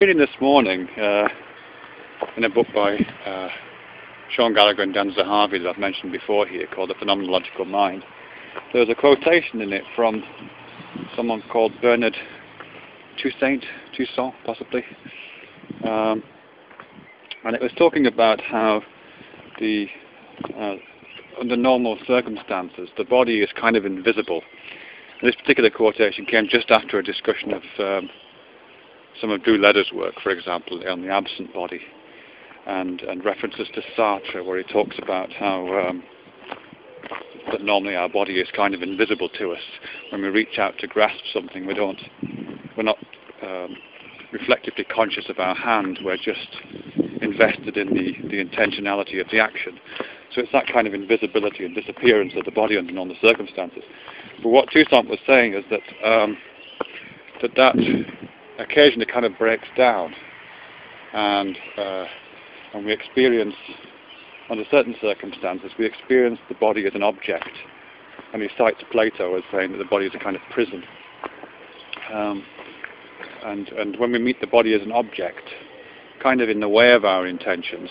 reading this morning in a book by Shaun, Gallagher and Zahavi that I've mentioned before here, called The Phenomenological Mind. There was a quotation in it from someone called Toussaint, possibly, and it was talking about how under normal circumstances the body is kind of invisible. And this particular quotation came just after a discussion of some of Gallagher's work, for example, on the absent body, and references to Sartre, where he talks about how that normally our body is kind of invisible to us. When we reach out to grasp something, we're not reflectively conscious of our hand. We're just invested in the intentionality of the action. So it's that kind of invisibility and disappearance of the body under normal circumstances. But what Toussaint was saying is that that occasionally kind of breaks down, and we experience, under certain circumstances, we experience the body as an object. And he cites Plato as saying that the body is a kind of prison. And when we meet the body as an object, kind of in the way of our intentions,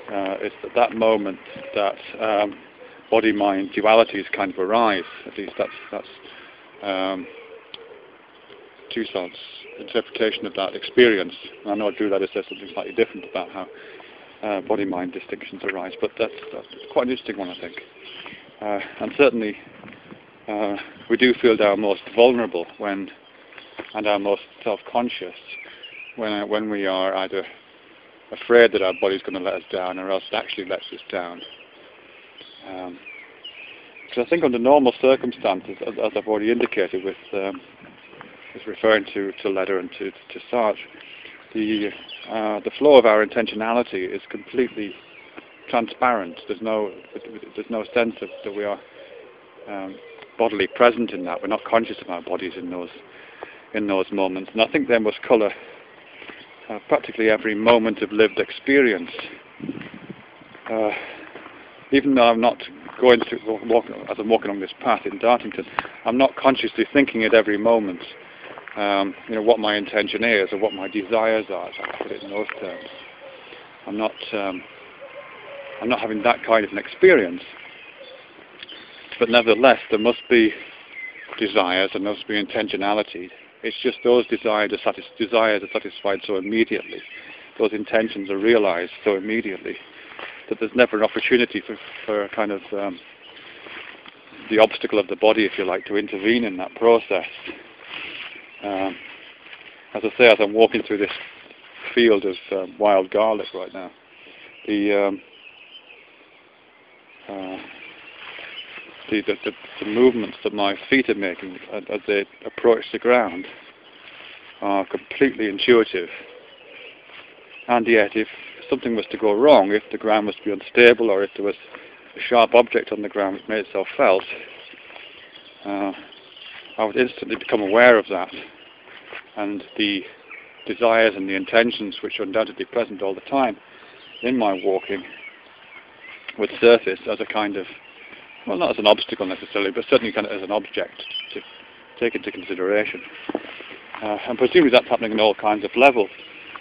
it's at that moment that body-mind dualities kind of arise. At least that's Toussaint's interpretation of that experience. And I know Gallagher says something slightly different about how body-mind distinctions arise, but that's quite an interesting one, I think. And certainly we do feel our most vulnerable and our most self-conscious when we are either afraid that our body's going to let us down, or else it actually lets us down. Because I think under normal circumstances, as I've already indicated, with referring to Letter and to Sartre, the flow of our intentionality is completely transparent. There's no sense of that we are bodily present in that. We're not conscious of our bodies in those moments. And I think they must colour practically every moment of lived experience. Even though I'm not going to as I'm walking along this path in Dartington, I'm not consciously thinking at every moment, what my intention is or what my desires are. If I can put it in those terms, I'm not having that kind of an experience. But nevertheless, there must be desires and there must be intentionality. It's just those desires are satisfied so immediately, those intentions are realized so immediately, that there's never an opportunity for kind of the obstacle of the body, if you like, to intervene in that process. As I say, as I'm walking through this field of wild garlic right now, the movements that my feet are making as they approach the ground are completely intuitive. And yet, if something was to go wrong, if the ground was to be unstable, or if there was a sharp object on the ground which made itself felt, I would instantly become aware of that. And the desires and the intentions, which are undoubtedly present all the time in my walking, would surface as a kind of, well, not as an obstacle necessarily, but certainly kind of as an object to take into consideration. And presumably that's happening in all kinds of levels.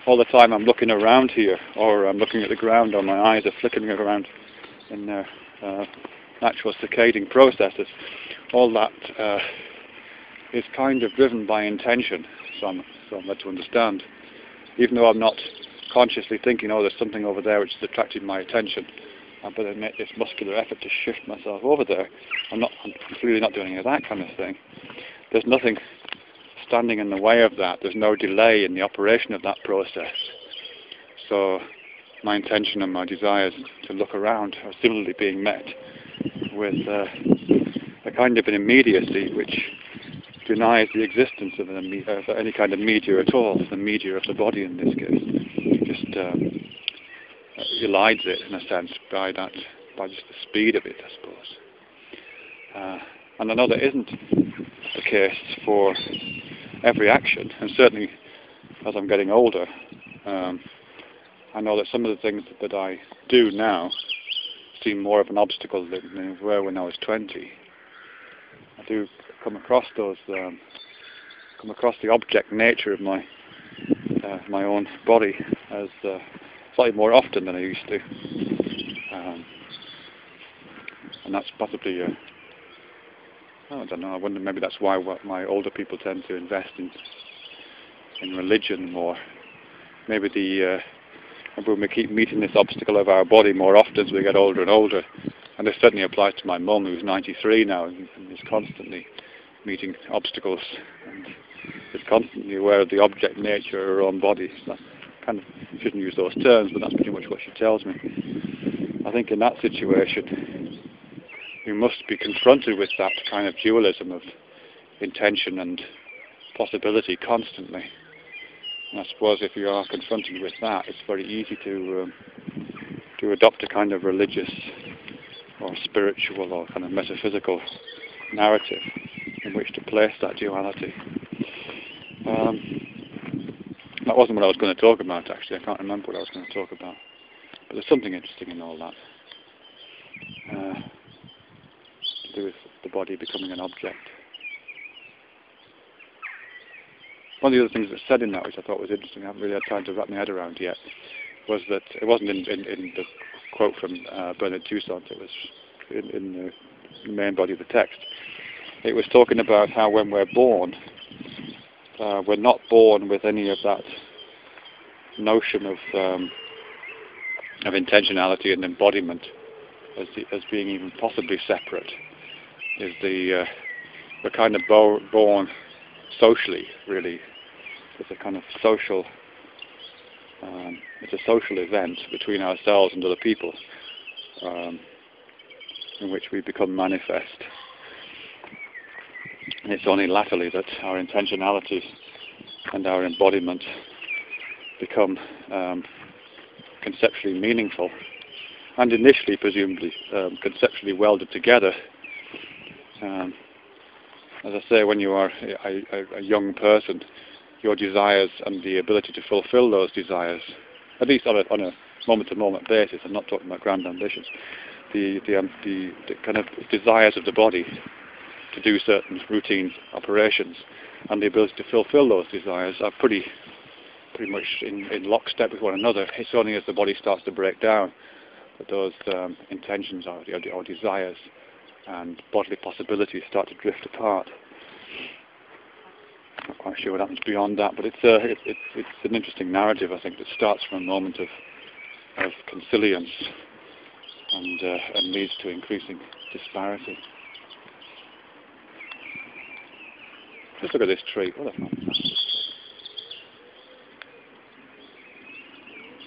All the time I'm looking around here, or I'm looking at the ground, or my eyes are flickering around in their natural saccading processes. All that is kind of driven by intention, so I'm led to understand. Even though I'm not consciously thinking, oh, there's something over there which has attracted my attention, but I make this muscular effort to shift myself over there. I'm clearly not doing any of that kind of thing. There's nothing standing in the way of that. There's no delay in the operation of that process. So my intention and my desires to look around are similarly being met with a kind of an immediacy which denies the existence of any kind of media at all, the media of the body in this case. Just elides it in a sense by just the speed of it, I suppose. And I know that isn't the case for every action, and certainly as I'm getting older, I know that some of the things that I do now seem more of an obstacle than they were when I was 20. I do come across the object nature of my my own body as slightly more often than I used to, and that's possibly I don't know. I wonder, maybe that's why my older people tend to invest in religion more. Maybe maybe we keep meeting this obstacle of our body more often as we get older and older, and this certainly applies to my mum, who's 93 now and is constantly meeting obstacles and is constantly aware of the object nature of her own body. That's kind of, shouldn't use those terms, but that's pretty much what she tells me. I think in that situation we must be confronted with that kind of dualism of intention and possibility constantly. And I suppose if you are confronted with that, it's very easy to adopt a kind of religious or spiritual or kind of metaphysical narrative in which to place that duality. That wasn't what I was going to talk about, actually. I can't remember what I was going to talk about. But there's something interesting in all that. To do with the body becoming an object. One of the other things that's said in that, which I thought was interesting, I haven't really had time to wrap my head around yet, was that it wasn't in the quote from Bernard Toussaint, it was in the main body of the text. It was talking about how when we're born, we're not born with any of that notion of intentionality and embodiment as being even possibly separate. We're kind of born socially, really. It's a kind of social, it's a social event between ourselves and other people, in which we become manifest. And it's only latterly that our intentionality and our embodiment become conceptually meaningful, and initially, presumably, conceptually welded together. As I say, when you are a young person, your desires and the ability to fulfill those desires, at least on a moment-to-moment basis, I'm not talking about grand ambitions, the kind of desires of the body to do certain routine operations and the ability to fulfill those desires are pretty much in lockstep with one another. It's only as the body starts to break down that those intentions or desires and bodily possibilities start to drift apart. I'm not quite sure what happens beyond that, but it's an interesting narrative, I think, that starts from a moment of consilience and leads to increasing disparity. Just look at this tree. What a fantastic